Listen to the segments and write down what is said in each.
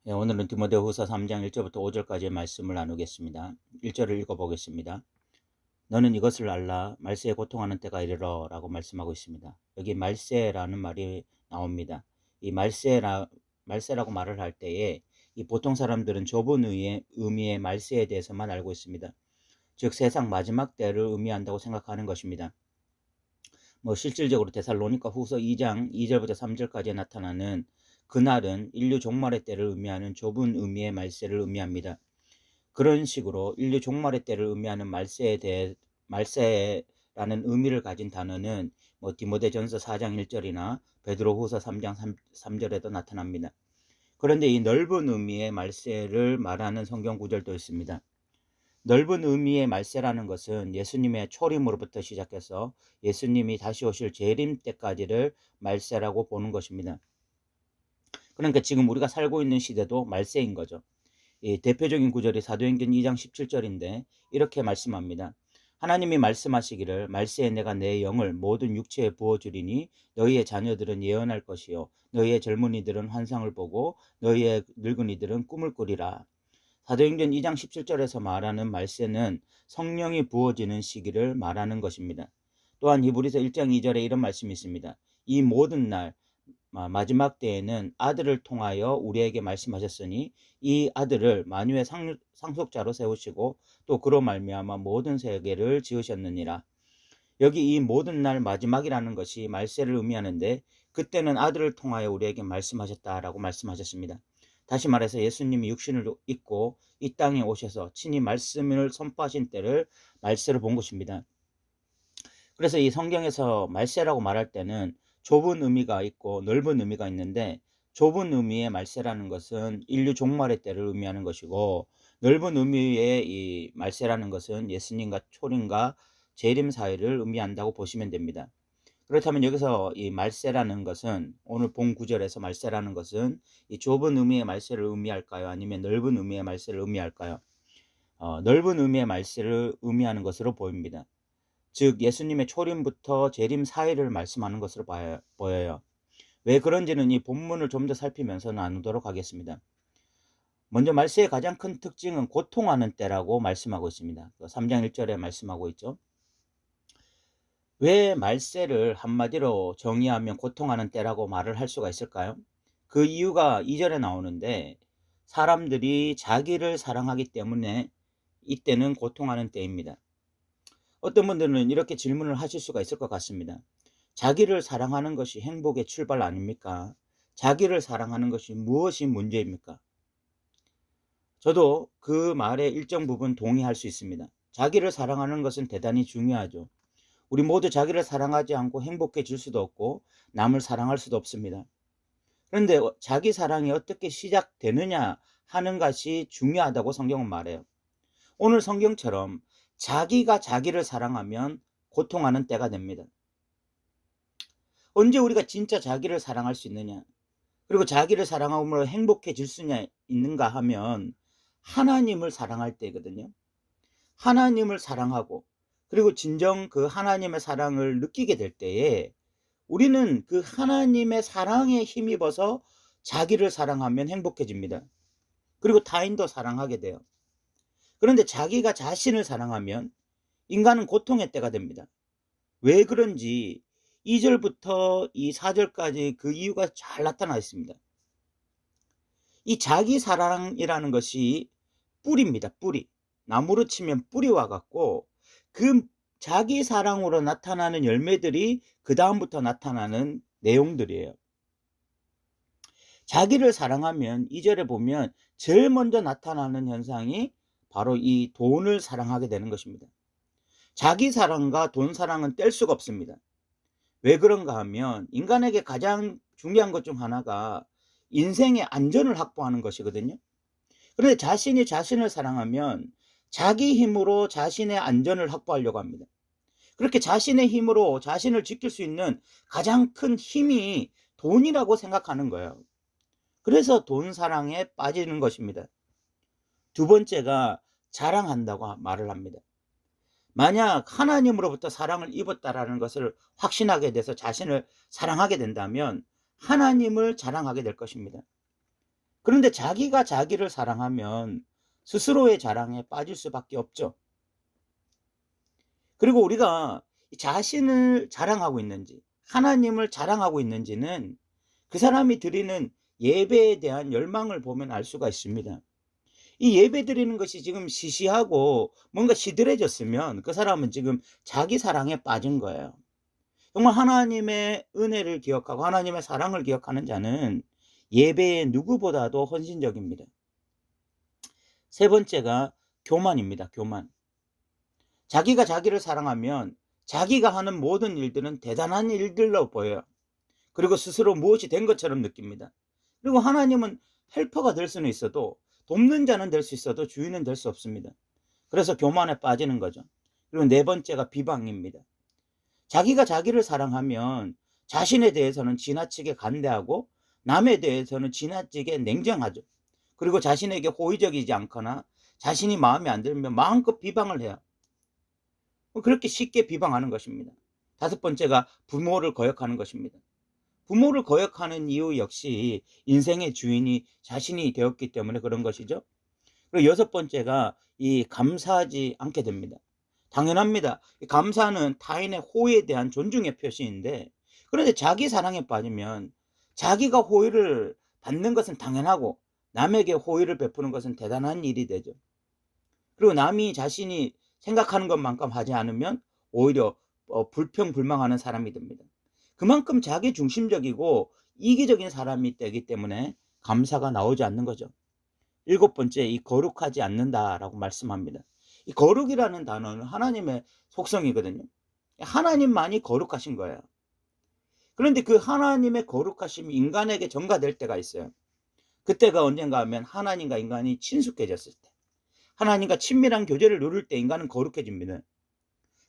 오늘은 디모데후서 3장 1절부터 5절까지의 말씀을 나누겠습니다. 1절을 읽어보겠습니다. 너는 이것을 알라. 말세에 고통하는 때가 이르러 라고 말씀하고 있습니다. 여기 말세라는 말이 나옵니다. 이 말세라고 말을 할 때에 이 보통 사람들은 좁은 의미의 말세에 대해서만 알고 있습니다. 즉 세상 마지막 때를 의미한다고 생각하는 것입니다. 실질적으로 데살로니가 후서 2장 2절부터 3절까지에 나타나는 그날은 인류 종말의 때를 의미하는 좁은 의미의 말세를 의미합니다. 그런 식으로 인류 종말의 때를 의미하는 말세라는 의미를 가진 단어는 디모데전서 4장 1절이나 베드로후서 3장 3절에도 나타납니다. 그런데 이 넓은 의미의 말세를 말하는 성경 구절도 있습니다. 넓은 의미의 말세라는 것은 예수님의 초림으로부터 시작해서 예수님이 다시 오실 재림 때까지를 말세라고 보는 것입니다. 그러니까 지금 우리가 살고 있는 시대도 말세인 거죠. 이 대표적인 구절이 사도행전 2장 17절인데 이렇게 말씀합니다. 하나님이 말씀하시기를 말세에 내가 내 영을 모든 육체에 부어주리니 너희의 자녀들은 예언할 것이요 너희의 젊은이들은 환상을 보고 너희의 늙은이들은 꿈을 꾸리라. 사도행전 2장 17절에서 말하는 말세는 성령이 부어지는 시기를 말하는 것입니다. 또한 히브리서 1장 2절에 이런 말씀이 있습니다. 이 모든 날 마지막 때에는 아들을 통하여 우리에게 말씀하셨으니 이 아들을 만유의 상속자로 세우시고 또 그로 말미암아 모든 세계를 지으셨느니라. 여기 이 모든 날 마지막이라는 것이 말세를 의미하는데 그때는 아들을 통하여 우리에게 말씀하셨다라고 말씀하셨습니다. 다시 말해서 예수님이 육신을 입고 이 땅에 오셔서 친히 말씀을 선포하신 때를 말세로 본 것입니다. 그래서 이 성경에서 말세라고 말할 때는 좁은 의미가 있고 넓은 의미가 있는데 좁은 의미의 말세라는 것은 인류 종말의 때를 의미하는 것이고 넓은 의미의 이 말세라는 것은 예수님과 초림과 재림 사이를 의미한다고 보시면 됩니다. 그렇다면 여기서 이 말세라는 것은 오늘 본 구절에서 말세라는 것은 이 좁은 의미의 말세를 의미할까요? 아니면 넓은 의미의 말세를 의미할까요? 넓은 의미의 말세를 의미하는 것으로 보입니다. 즉 예수님의 초림부터 재림 사이를 말씀하는 것으로 보여요. 왜 그런지는 이 본문을 좀 더 살피면서 나누도록 하겠습니다. 먼저 말세의 가장 큰 특징은 고통하는 때라고 말씀하고 있습니다. 3장 1절에 말씀하고 있죠. 왜 말세를 한마디로 정의하면 고통하는 때라고 말을 할 수가 있을까요? 그 이유가 2절에 나오는데 사람들이 자기를 사랑하기 때문에 이때는 고통하는 때입니다. 어떤 분들은 이렇게 질문을 하실 수가 있을 것 같습니다. 자기를 사랑하는 것이 행복의 출발 아닙니까? 자기를 사랑하는 것이 무엇이 문제입니까? 저도 그 말에 일정 부분 동의할 수 있습니다. 자기를 사랑하는 것은 대단히 중요하죠. 우리 모두 자기를 사랑하지 않고 행복해질 수도 없고 남을 사랑할 수도 없습니다. 그런데 자기 사랑이 어떻게 시작되느냐 하는 것이 중요하다고 성경은 말해요. 오늘 성경처럼 자기가 자기를 사랑하면 고통하는 때가 됩니다. 언제 우리가 진짜 자기를 사랑할 수 있느냐? 그리고 자기를 사랑함으로 행복해질 수 있는가 하면 하나님을 사랑할 때거든요. 하나님을 사랑하고 그리고 진정 그 하나님의 사랑을 느끼게 될 때에 우리는 그 하나님의 사랑에 힘입어서 자기를 사랑하면 행복해집니다. 그리고 타인도 사랑하게 돼요. 그런데 자기가 자신을 사랑하면 인간은 고통의 때가 됩니다. 왜 그런지 2절부터 이 4절까지 그 이유가 잘 나타나 있습니다. 이 자기 사랑이라는 것이 뿌리입니다. 뿌리. 나무로 치면 뿌리와 같고 그 자기 사랑으로 나타나는 열매들이 그 다음부터 나타나는 내용들이에요. 자기를 사랑하면 2절에 보면 제일 먼저 나타나는 현상이 바로 이 돈을 사랑하게 되는 것입니다. 자기 사랑과 돈 사랑은 뗄 수가 없습니다. 왜 그런가 하면 인간에게 가장 중요한 것 중 하나가 인생의 안전을 확보하는 것이거든요. 그런데 자신이 자신을 사랑하면 자기 힘으로 자신의 안전을 확보하려고 합니다. 그렇게 자신의 힘으로 자신을 지킬 수 있는 가장 큰 힘이 돈이라고 생각하는 거예요. 그래서 돈 사랑에 빠지는 것입니다. 두 번째가 자랑한다고 말을 합니다. 만약 하나님으로부터 사랑을 입었다라는 것을 확신하게 돼서 자신을 사랑하게 된다면 하나님을 자랑하게 될 것입니다. 그런데 자기가 자기를 사랑하면 스스로의 자랑에 빠질 수밖에 없죠. 그리고 우리가 자신을 자랑하고 있는지, 하나님을 자랑하고 있는지는 그 사람이 드리는 예배에 대한 열망을 보면 알 수가 있습니다. 이 예배 드리는 것이 지금 시시하고 뭔가 시들해졌으면 그 사람은 지금 자기 사랑에 빠진 거예요. 정말 하나님의 은혜를 기억하고 하나님의 사랑을 기억하는 자는 예배에 누구보다도 헌신적입니다. 세 번째가 교만입니다. 교만. 자기가 자기를 사랑하면 자기가 하는 모든 일들은 대단한 일들로 보여요. 그리고 스스로 무엇이 된 것처럼 느낍니다. 그리고 하나님은 헬퍼가 될 수는 있어도, 돕는 자는 될 수 있어도 주인은 될 수 없습니다. 그래서 교만에 빠지는 거죠. 그리고 네 번째가 비방입니다. 자기가 자기를 사랑하면 자신에 대해서는 지나치게 간대하고 남에 대해서는 지나치게 냉정하죠. 그리고 자신에게 호의적이지 않거나 자신이 마음에 안 들면 마음껏 비방을 해요. 그렇게 쉽게 비방하는 것입니다. 다섯 번째가 부모를 거역하는 것입니다. 부모를 거역하는 이유 역시 인생의 주인이 자신이 되었기 때문에 그런 것이죠. 그리고 여섯 번째가 이 감사하지 않게 됩니다. 당연합니다. 감사는 타인의 호의에 대한 존중의 표시인데, 그런데 자기 사랑에 빠지면 자기가 호의를 받는 것은 당연하고 남에게 호의를 베푸는 것은 대단한 일이 되죠. 그리고 남이 자신이 생각하는 것만큼 하지 않으면 오히려 불평불만하는 사람이 됩니다. 그만큼 자기 중심적이고 이기적인 사람이 되기 때문에 감사가 나오지 않는 거죠. 일곱 번째, 이 거룩하지 않는다라고 말씀합니다. 이 거룩이라는 단어는 하나님의 속성이거든요. 하나님만이 거룩하신 거예요. 그런데 그 하나님의 거룩하심이 인간에게 전가될 때가 있어요. 그때가 언젠가 하면 하나님과 인간이 친숙해졌을 때, 하나님과 친밀한 교제를 누릴 때 인간은 거룩해집니다.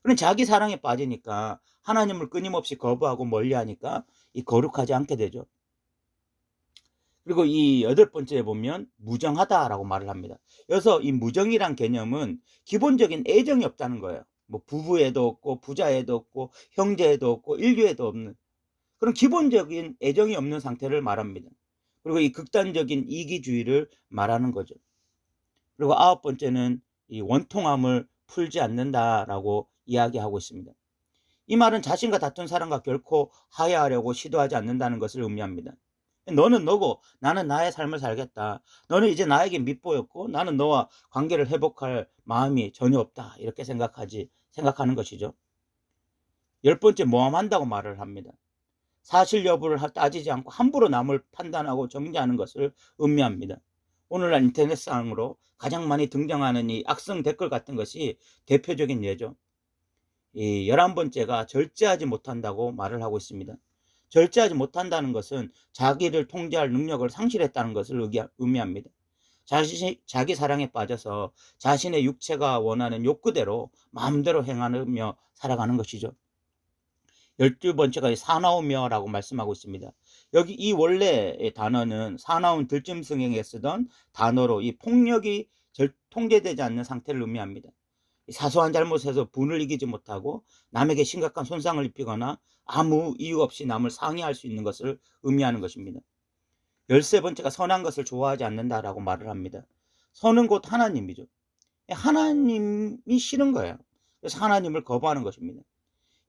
그럼 자기 사랑에 빠지니까 하나님을 끊임없이 거부하고 멀리하니까 이 거룩하지 않게 되죠. 그리고 이 여덟 번째에 보면 무정하다라고 말을 합니다. 여기서 이 무정이란 개념은 기본적인 애정이 없다는 거예요. 뭐 부부에도 없고 부자에도 없고 형제에도 없고 인류에도 없는 그런 기본적인 애정이 없는 상태를 말합니다. 그리고 이 극단적인 이기주의를 말하는 거죠. 그리고 아홉 번째는 이 원통함을 풀지 않는다라고 이야기하고 있습니다. 이 말은 자신과 다툰 사람과 결코 화해하려고 시도하지 않는다는 것을 의미합니다. 너는 너고 나는 나의 삶을 살겠다. 너는 이제 나에게 밉보였고 나는 너와 관계를 회복할 마음이 전혀 없다. 이렇게 생각하는 것이죠. 열 번째, 모함한다고 말을 합니다. 사실 여부를 따지지 않고 함부로 남을 판단하고 정죄하는 것을 의미합니다. 오늘날 인터넷상으로 가장 많이 등장하는 이 악성 댓글 같은 것이 대표적인 예죠. 이 11번째가 절제하지 못한다고 말을 하고 있습니다. 절제하지 못한다는 것은 자기를 통제할 능력을 상실했다는 것을 의미합니다. 자기 사랑에 빠져서 자신의 육체가 원하는 욕구대로 마음대로 행하며 살아가는 것이죠. 12번째가 사나우며라고 말씀하고 있습니다. 여기 이 원래의 단어는 사나운 들짐승에게 쓰던 단어로 이 폭력이 통제되지 않는 상태를 의미합니다. 사소한 잘못에서 분을 이기지 못하고 남에게 심각한 손상을 입히거나 아무 이유 없이 남을 상해할 수 있는 것을 의미하는 것입니다. 13번째가 선한 것을 좋아하지 않는다라고 말을 합니다. 선은 곧 하나님이죠. 하나님이 싫은 거예요. 그래서 하나님을 거부하는 것입니다.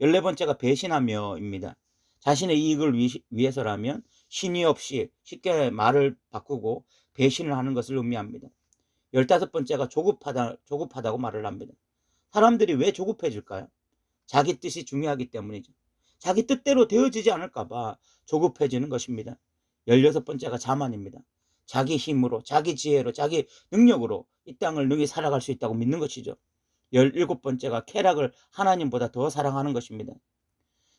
14번째가 배신하며입니다. 자신의 이익을 위해서라면 신의 없이 쉽게 말을 바꾸고 배신을 하는 것을 의미합니다. 15번째가 조급하다고 말을 합니다. 사람들이 왜 조급해질까요? 자기 뜻이 중요하기 때문이죠. 자기 뜻대로 되어지지 않을까 봐 조급해지는 것입니다. 16번째가 자만입니다. 자기 힘으로, 자기 지혜로, 자기 능력으로 이 땅을 능히 살아갈 수 있다고 믿는 것이죠. 17번째가 쾌락을 하나님보다 더 사랑하는 것입니다.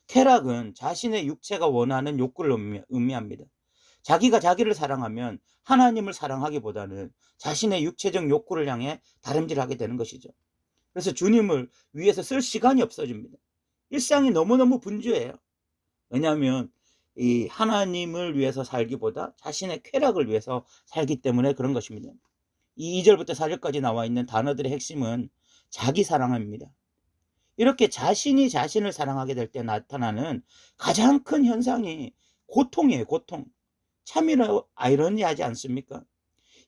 쾌락은 자신의 육체가 원하는 욕구를 의미합니다. 자기가 자기를 사랑하면 하나님을 사랑하기보다는 자신의 육체적 욕구를 향해 다름질하게 되는 것이죠. 그래서 주님을 위해서 쓸 시간이 없어집니다. 일상이 너무너무 분주해요. 왜냐하면 이 하나님을 위해서 살기보다 자신의 쾌락을 위해서 살기 때문에 그런 것입니다. 이 2절부터 4절까지 나와 있는 단어들의 핵심은 자기 사랑입니다. 이렇게 자신이 자신을 사랑하게 될 때 나타나는 가장 큰 현상이 고통이에요. 고통. 참 아이러니하지 않습니까?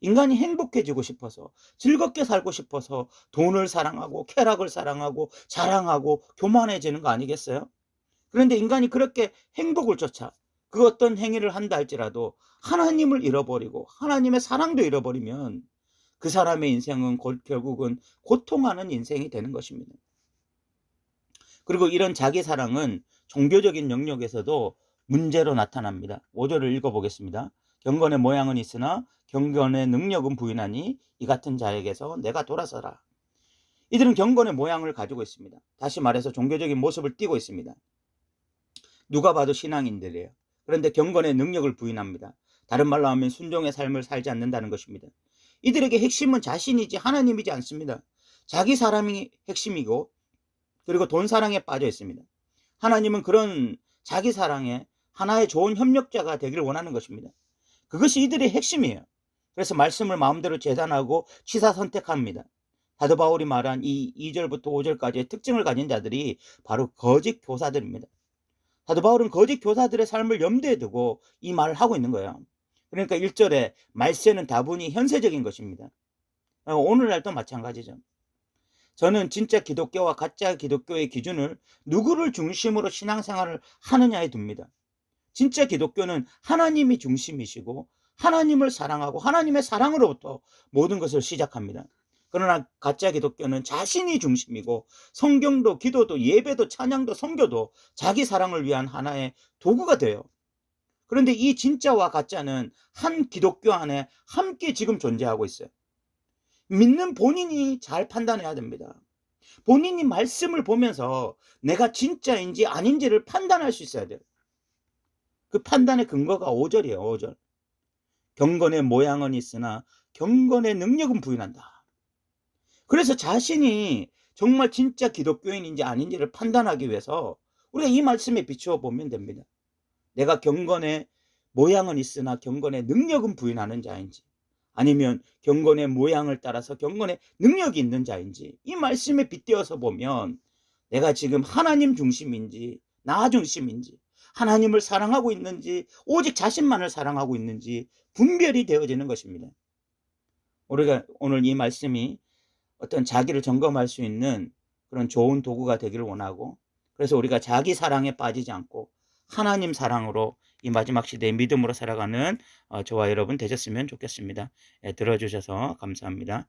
인간이 행복해지고 싶어서, 즐겁게 살고 싶어서 돈을 사랑하고 쾌락을 사랑하고 자랑하고 교만해지는 거 아니겠어요? 그런데 인간이 그렇게 행복을 쫓아 그 어떤 행위를 한다 할지라도 하나님을 잃어버리고 하나님의 사랑도 잃어버리면 그 사람의 인생은 결국은 고통하는 인생이 되는 것입니다. 그리고 이런 자기 사랑은 종교적인 영역에서도 문제로 나타납니다. 5절을 읽어보겠습니다. 경건의 모양은 있으나 경건의 능력은 부인하니 이 같은 자에게서 내가 돌아서라. 이들은 경건의 모양을 가지고 있습니다. 다시 말해서 종교적인 모습을 띠고 있습니다. 누가 봐도 신앙인들이에요. 그런데 경건의 능력을 부인합니다. 다른 말로 하면 순종의 삶을 살지 않는다는 것입니다. 이들에게 핵심은 자신이지 하나님이지 않습니다. 자기 사랑이 핵심이고 그리고 돈 사랑에 빠져 있습니다. 하나님은 그런 자기 사랑에 하나의 좋은 협력자가 되기를 원하는 것입니다. 그것이 이들의 핵심이에요. 그래서 말씀을 마음대로 재단하고 취사 선택합니다. 사도 바울이 말한 이 2절부터 5절까지의 특징을 가진 자들이 바로 거짓 교사들입니다. 사도 바울은 거짓 교사들의 삶을 염두에 두고 이 말을 하고 있는 거예요. 그러니까 1절에 말세는 다분히 현세적인 것입니다. 오늘날도 마찬가지죠. 저는 진짜 기독교와 가짜 기독교의 기준을 누구를 중심으로 신앙생활을 하느냐에 둡니다. 진짜 기독교는 하나님이 중심이시고 하나님을 사랑하고 하나님의 사랑으로부터 모든 것을 시작합니다. 그러나 가짜 기독교는 자신이 중심이고 성경도 기도도 예배도 찬양도 선교도 자기 사랑을 위한 하나의 도구가 돼요. 그런데 이 진짜와 가짜는 한 기독교 안에 함께 지금 존재하고 있어요. 믿는 본인이 잘 판단해야 됩니다. 본인이 말씀을 보면서 내가 진짜인지 아닌지를 판단할 수 있어야 돼요. 그 판단의 근거가 5절이에요. 5절. 경건의 모양은 있으나 경건의 능력은 부인한다. 그래서 자신이 정말 진짜 기독교인인지 아닌지를 판단하기 위해서 우리가 이 말씀에 비추어 보면 됩니다. 내가 경건의 모양은 있으나 경건의 능력은 부인하는 자인지, 아니면 경건의 모양을 따라서 경건의 능력이 있는 자인지, 이 말씀에 빗대어서 보면 내가 지금 하나님 중심인지 나 중심인지, 하나님을 사랑하고 있는지 오직 자신만을 사랑하고 있는지 분별이 되어지는 것입니다. 우리가 오늘 이 말씀이 어떤 자기를 점검할 수 있는 그런 좋은 도구가 되기를 원하고, 그래서 우리가 자기 사랑에 빠지지 않고 하나님 사랑으로 이 마지막 시대의 믿음으로 살아가는 저와 여러분 되셨으면 좋겠습니다. 들어주셔서 감사합니다.